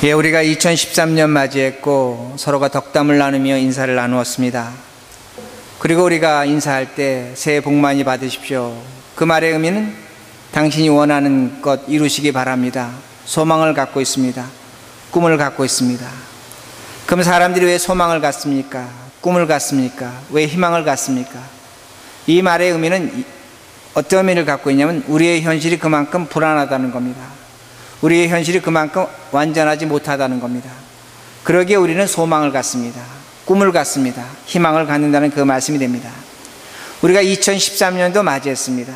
예, 우리가 2013년 맞이했고 서로가 덕담을 나누며 인사를 나누었습니다. 그리고 우리가 인사할 때 새해 복 많이 받으십시오. 그 말의 의미는 당신이 원하는 것 이루시기 바랍니다. 소망을 갖고 있습니다. 꿈을 갖고 있습니다. 그럼 사람들이 왜 소망을 갖습니까? 꿈을 갖습니까? 왜 희망을 갖습니까? 이 말의 의미는 어떤 의미를 갖고 있냐면 우리의 현실이 그만큼 불안하다는 겁니다. 우리의 현실이 그만큼 완전하지 못하다는 겁니다. 그러기에 우리는 소망을 갖습니다. 꿈을 갖습니다. 희망을 갖는다는 그 말씀이 됩니다. 우리가 2013년도 맞이했습니다.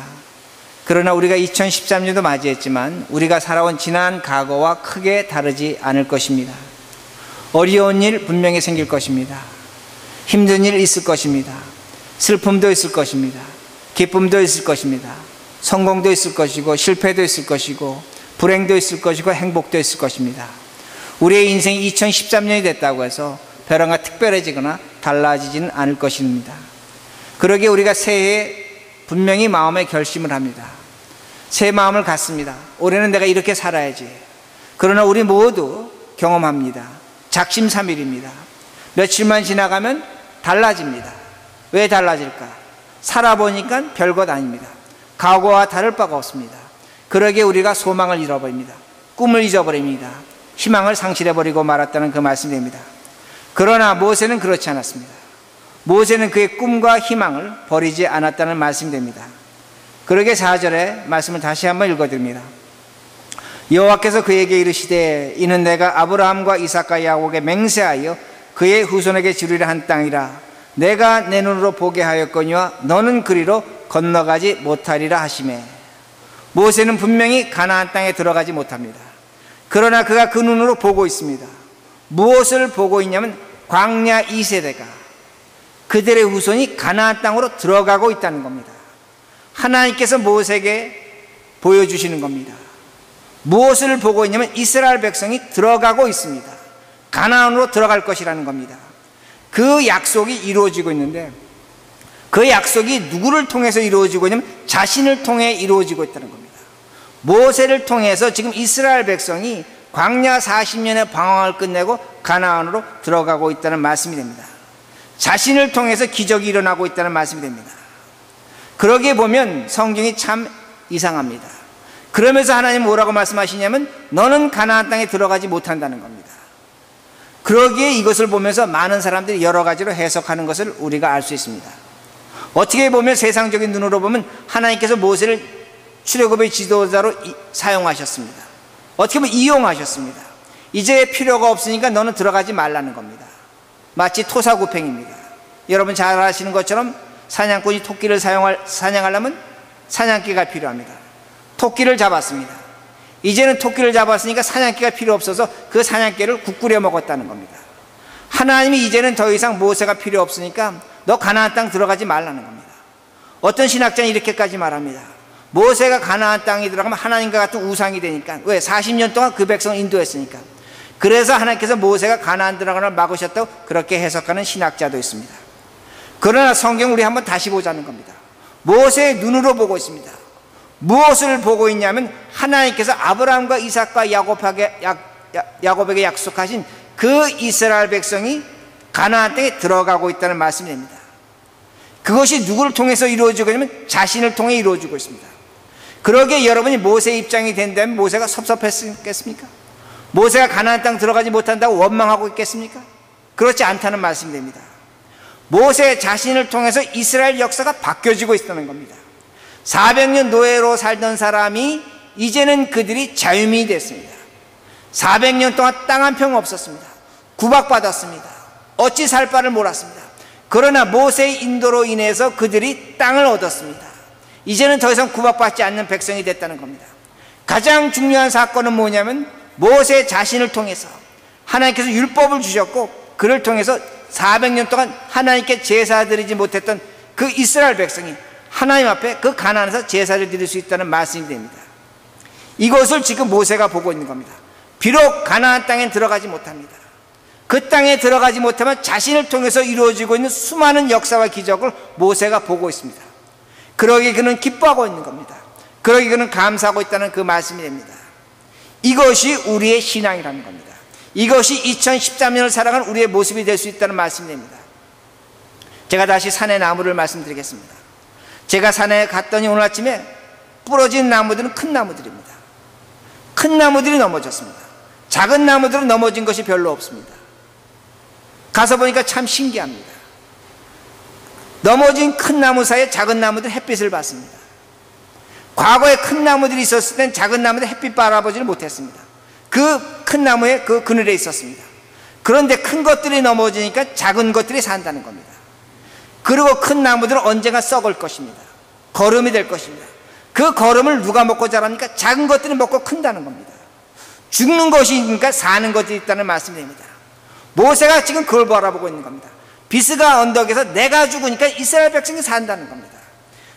그러나 우리가 2013년도 맞이했지만 우리가 살아온 지난 과거와 크게 다르지 않을 것입니다. 어려운 일 분명히 생길 것입니다. 힘든 일 있을 것입니다. 슬픔도 있을 것입니다. 기쁨도 있을 것입니다. 성공도 있을 것이고 실패도 있을 것이고 불행도 있을 것이고 행복도 있을 것입니다. 우리의 인생이 2013년이 됐다고 해서 벼랑과 특별해지거나 달라지지는 않을 것입니다. 그러기에 우리가 새해에 분명히 마음의 결심을 합니다. 새 마음을 갖습니다. 올해는 내가 이렇게 살아야지. 그러나 우리 모두 경험합니다. 작심삼일입니다. 며칠만 지나가면 달라집니다. 왜 달라질까? 살아보니까 별것 아닙니다. 과거와 다를 바가 없습니다. 그러기에 우리가 소망을 잃어버립니다. 꿈을 잊어버립니다. 희망을 상실해버리고 말았다는 그 말씀입니다. 그러나 모세는 그렇지 않았습니다. 모세는 그의 꿈과 희망을 버리지 않았다는 말씀입니다. 그러기에 4절의 말씀을 다시 한번 읽어드립니다. 여호와께서 그에게 이르시되 이는 내가 아브라함과 이삭과 야곱에게 맹세하여 그의 후손에게 주리라 한 땅이라. 내가 내 눈으로 보게 하였거니와 너는 그리로 건너가지 못하리라 하시매. 모세는 분명히 가나안 땅에 들어가지 못합니다. 그러나 그가 그 눈으로 보고 있습니다. 무엇을 보고 있냐면 광야 2세대가 그들의 후손이 가나안 땅으로 들어가고 있다는 겁니다. 하나님께서 모세에게 보여주시는 겁니다. 무엇을 보고 있냐면 이스라엘 백성이 들어가고 있습니다. 가나안으로 들어갈 것이라는 겁니다. 그 약속이 이루어지고 있는데 그 약속이 누구를 통해서 이루어지고 있냐면 자신을 통해 이루어지고 있다는 겁니다. 모세를 통해서 지금 이스라엘 백성이 광야 40년의 방황을 끝내고 가나안으로 들어가고 있다는 말씀이 됩니다. 자신을 통해서 기적이 일어나고 있다는 말씀이 됩니다. 그러기에 보면 성경이 참 이상합니다. 그러면서 하나님 뭐라고 말씀하시냐면 너는 가나안 땅에 들어가지 못한다는 겁니다. 그러기에 이것을 보면서 많은 사람들이 여러 가지로 해석하는 것을 우리가 알 수 있습니다. 어떻게 보면 세상적인 눈으로 보면 하나님께서 모세를 출애굽의 지도자로 사용하셨습니다. 어떻게 보면 이용하셨습니다. 이제 필요가 없으니까 너는 들어가지 말라는 겁니다. 마치 토사구팽입니다. 여러분 잘 아시는 것처럼 사냥꾼이 토끼를 사냥하려면 사냥개가 필요합니다. 토끼를 잡았습니다. 이제는 토끼를 잡았으니까 사냥개가 필요 없어서 그 사냥개를 국 끓여 먹었다는 겁니다. 하나님이 이제는 더 이상 모세가 필요 없으니까 너 가나안 땅 들어가지 말라는 겁니다. 어떤 신학자는 이렇게까지 말합니다. 모세가 가나안 땅에 들어가면 하나님과 같은 우상이 되니까. 왜? 40년 동안 그 백성을 인도했으니까. 그래서 하나님께서 모세가 가나안 들어가는 걸 막으셨다고 그렇게 해석하는 신학자도 있습니다. 그러나 성경 우리 한번 다시 보자는 겁니다. 모세의 눈으로 보고 있습니다. 무엇을 보고 있냐면 하나님께서 아브라함과 이삭과 야곱에게 약속하신 그 이스라엘 백성이 가나안 땅에 들어가고 있다는 말씀이 됩니다. 그것이 누구를 통해서 이루어지고 있냐면 자신을 통해 이루어지고 있습니다. 그러기에 여러분이 모세의 입장이 된다면 모세가 섭섭했겠습니까? 모세가 가나안 땅 들어가지 못한다고 원망하고 있겠습니까? 그렇지 않다는 말씀이 됩니다. 모세 자신을 통해서 이스라엘 역사가 바뀌어지고 있다는 겁니다. 400년 노예로 살던 사람이 이제는 그들이 자유민이 됐습니다. 400년 동안 땅 한 평 없었습니다. 구박받았습니다. 어찌 살 바를 몰랐습니다. 그러나 모세의 인도로 인해서 그들이 땅을 얻었습니다. 이제는 더 이상 구박받지 않는 백성이 됐다는 겁니다. 가장 중요한 사건은 뭐냐면 모세 자신을 통해서 하나님께서 율법을 주셨고 그를 통해서 400년 동안 하나님께 제사 드리지 못했던 그 이스라엘 백성이 하나님 앞에 그 가나안에서 제사를 드릴 수 있다는 말씀이 됩니다. 이것을 지금 모세가 보고 있는 겁니다. 비록 가나안 땅에 들어가지 못합니다. 그 땅에 들어가지 못하면 자신을 통해서 이루어지고 있는 수많은 역사와 기적을 모세가 보고 있습니다. 그러기에 그는 기뻐하고 있는 겁니다. 그러기에 그는 감사하고 있다는 그 말씀이 됩니다. 이것이 우리의 신앙이라는 겁니다. 이것이 2013년을 살아가는 우리의 모습이 될 수 있다는 말씀이 됩니다. 제가 다시 산의 나무를 말씀드리겠습니다. 제가 산에 갔더니 오늘 아침에 부러진 나무들은 큰 나무들입니다. 큰 나무들이 넘어졌습니다. 작은 나무들은 넘어진 것이 별로 없습니다. 가서 보니까 참 신기합니다. 넘어진 큰 나무 사이에 작은 나무들 햇빛을 받습니다. 과거에 큰 나무들이 있었을 땐 작은 나무들 햇빛 바라보지를 못했습니다. 그 큰 나무에 그 그늘에 있었습니다. 그런데 큰 것들이 넘어지니까 작은 것들이 산다는 겁니다. 그리고 큰 나무들은 언젠가 썩을 것입니다. 거름이 될 것입니다. 그 거름을 누가 먹고 자랍니까? 작은 것들이 먹고 큰다는 겁니다. 죽는 것이니까 사는 것들이 있다는 말씀입니다. 모세가 지금 그걸 바라보고 있는 겁니다. 비스가 언덕에서 내가 죽으니까 이스라엘 백성이 산다는 겁니다.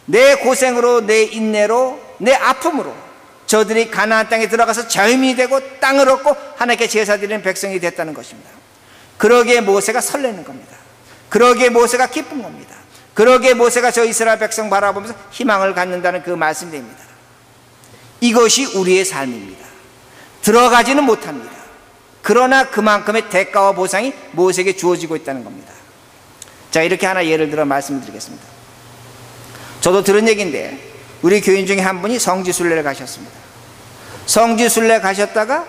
내 고생으로, 내 인내로, 내 아픔으로 저들이 가나안 땅에 들어가서 자유민이 되고 땅을 얻고 하나님께 제사드리는 백성이 됐다는 것입니다. 그러기에 모세가 설레는 겁니다. 그러기에 모세가 기쁜 겁니다. 그러기에 모세가 저 이스라엘 백성 바라보면서 희망을 갖는다는 그 말씀입니다. 이것이 우리의 삶입니다. 들어가지는 못합니다. 그러나 그만큼의 대가와 보상이 모세에게 주어지고 있다는 겁니다. 자, 이렇게 하나 예를 들어 말씀드리겠습니다. 저도 들은 얘기인데 우리 교인 중에 한 분이 성지순례를 가셨습니다. 성지순례 가셨다가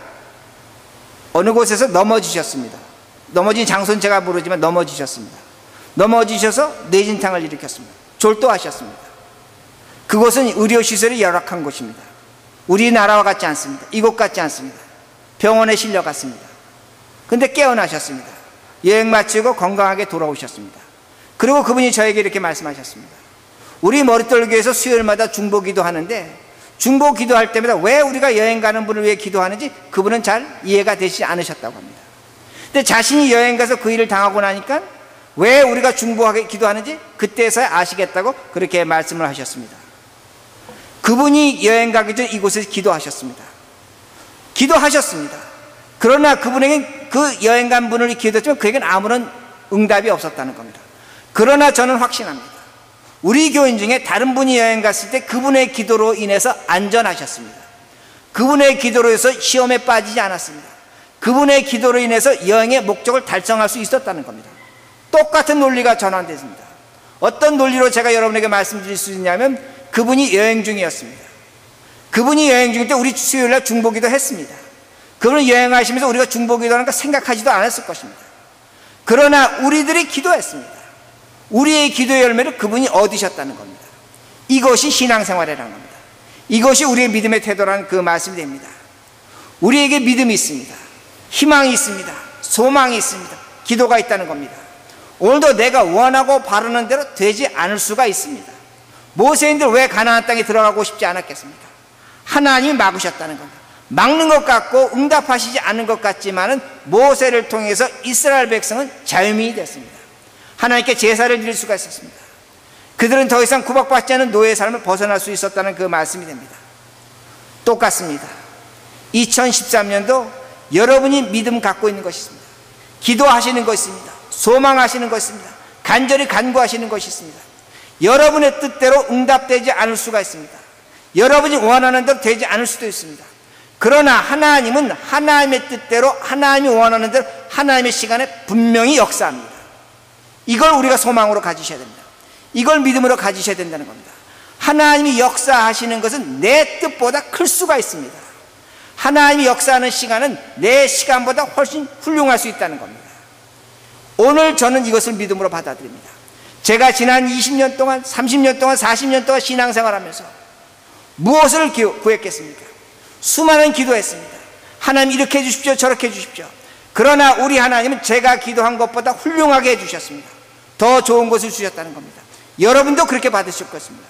어느 곳에서 넘어지셨습니다. 넘어진 장소는 제가 모르지만 넘어지셨습니다. 넘어지셔서 뇌진탕을 일으켰습니다. 졸도하셨습니다. 그곳은 의료시설이 열악한 곳입니다. 우리나라와 같지 않습니다. 이곳 같지 않습니다. 병원에 실려갔습니다. 근데 깨어나셨습니다. 여행 마치고 건강하게 돌아오셨습니다. 그리고 그분이 저에게 이렇게 말씀하셨습니다. 우리 머릿돌교에서 수요일마다 중보기도 하는데 중보기도할 때마다 왜 우리가 여행 가는 분을 위해 기도하는지 그분은 잘 이해가 되지 않으셨다고 합니다. 근데 자신이 여행 가서 그 일을 당하고 나니까 왜 우리가 중보하게 기도하는지 그때서야 아시겠다고 그렇게 말씀을 하셨습니다. 그분이 여행 가기 전 이곳에서 기도하셨습니다. 기도하셨습니다. 그러나 그분에게 그 여행 간 분을 기도했지만 그에게는 아무런 응답이 없었다는 겁니다. 그러나 저는 확신합니다. 우리 교인 중에 다른 분이 여행 갔을 때 그분의 기도로 인해서 안전하셨습니다. 그분의 기도로 해서 시험에 빠지지 않았습니다. 그분의 기도로 인해서 여행의 목적을 달성할 수 있었다는 겁니다. 똑같은 논리가 전환됐습니다. 어떤 논리로 제가 여러분에게 말씀드릴 수 있냐면 그분이 여행 중이었습니다. 그분이 여행 중일 때 우리 수요일날 중보기도 했습니다. 그분은 여행하시면서 우리가 중보기도하는 거 생각하지도 않았을 것입니다. 그러나 우리들이 기도했습니다. 우리의 기도의 열매를 그분이 얻으셨다는 겁니다. 이것이 신앙생활이라는 겁니다. 이것이 우리의 믿음의 태도라는 그 말씀이 됩니다. 우리에게 믿음이 있습니다. 희망이 있습니다. 소망이 있습니다. 기도가 있다는 겁니다. 오늘도 내가 원하고 바라는 대로 되지 않을 수가 있습니다. 모세인들 왜 가나안 땅에 들어가고 싶지 않았겠습니까? 하나님이 막으셨다는 겁니다. 막는 것 같고 응답하시지 않는 것 같지만은 모세를 통해서 이스라엘 백성은 자유민이 됐습니다. 하나님께 제사를 드릴 수가 있었습니다. 그들은 더 이상 구박받지 않은 노예의 삶을 벗어날 수 있었다는 그 말씀이 됩니다. 똑같습니다. 2013년도 여러분이 믿음 갖고 있는 것이 있습니다. 기도하시는 것이 있습니다. 소망하시는 것이 있습니다. 간절히 간구하시는 것이 있습니다. 여러분의 뜻대로 응답되지 않을 수가 있습니다. 여러분이 원하는 대로 되지 않을 수도 있습니다. 그러나 하나님은 하나님의 뜻대로 하나님이 원하는 대로 하나님의 시간에 분명히 역사합니다. 이걸 우리가 소망으로 가지셔야 됩니다. 이걸 믿음으로 가지셔야 된다는 겁니다. 하나님이 역사하시는 것은 내 뜻보다 클 수가 있습니다. 하나님이 역사하는 시간은 내 시간보다 훨씬 훌륭할 수 있다는 겁니다. 오늘 저는 이것을 믿음으로 받아들입니다. 제가 지난 20년 동안 30년 동안 40년 동안 신앙생활하면서 무엇을 구했겠습니까? 수많은 기도했습니다. 하나님 이렇게 해주십시오, 저렇게 해주십시오. 그러나 우리 하나님은 제가 기도한 것보다 훌륭하게 해주셨습니다. 더 좋은 것을 주셨다는 겁니다. 여러분도 그렇게 받으실 것입니다.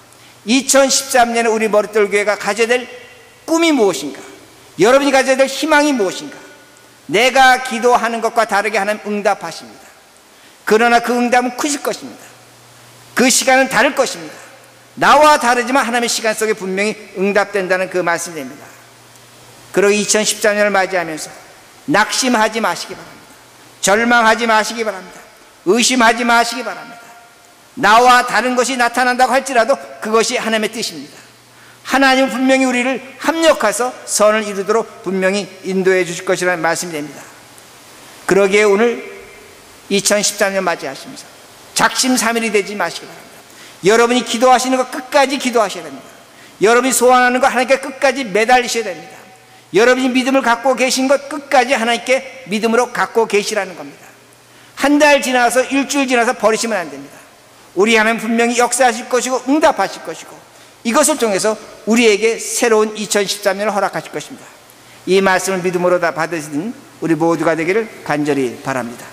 2013년에 우리 머릿돌교회가 가져야 될 꿈이 무엇인가? 여러분이 가져야 될 희망이 무엇인가? 내가 기도하는 것과 다르게 하나님 응답하십니다. 그러나 그 응답은 크실 것입니다. 그 시간은 다를 것입니다. 나와 다르지만 하나님의 시간 속에 분명히 응답된다는 그 말씀이 됩니다. 그리고 2013년을 맞이하면서 낙심하지 마시기 바랍니다. 절망하지 마시기 바랍니다. 의심하지 마시기 바랍니다. 나와 다른 것이 나타난다고 할지라도 그것이 하나님의 뜻입니다. 하나님은 분명히 우리를 합력해서 선을 이루도록 분명히 인도해 주실 것이라는 말씀이 됩니다. 그러기에 오늘 2013년 맞이하시면서 작심삼일이 되지 마시기 바랍니다. 여러분이 기도하시는 것 끝까지 기도하셔야 됩니다. 여러분이 소원하는 것 하나님께 끝까지 매달리셔야 됩니다. 여러분이 믿음을 갖고 계신 것 끝까지 하나님께 믿음으로 갖고 계시라는 겁니다. 한 달 지나서 일주일 지나서 버리시면 안 됩니다. 우리 하나님 분명히 역사하실 것이고 응답하실 것이고 이것을 통해서 우리에게 새로운 2013년을 허락하실 것입니다. 이 말씀을 믿음으로 다 받으시는 우리 모두가 되기를 간절히 바랍니다.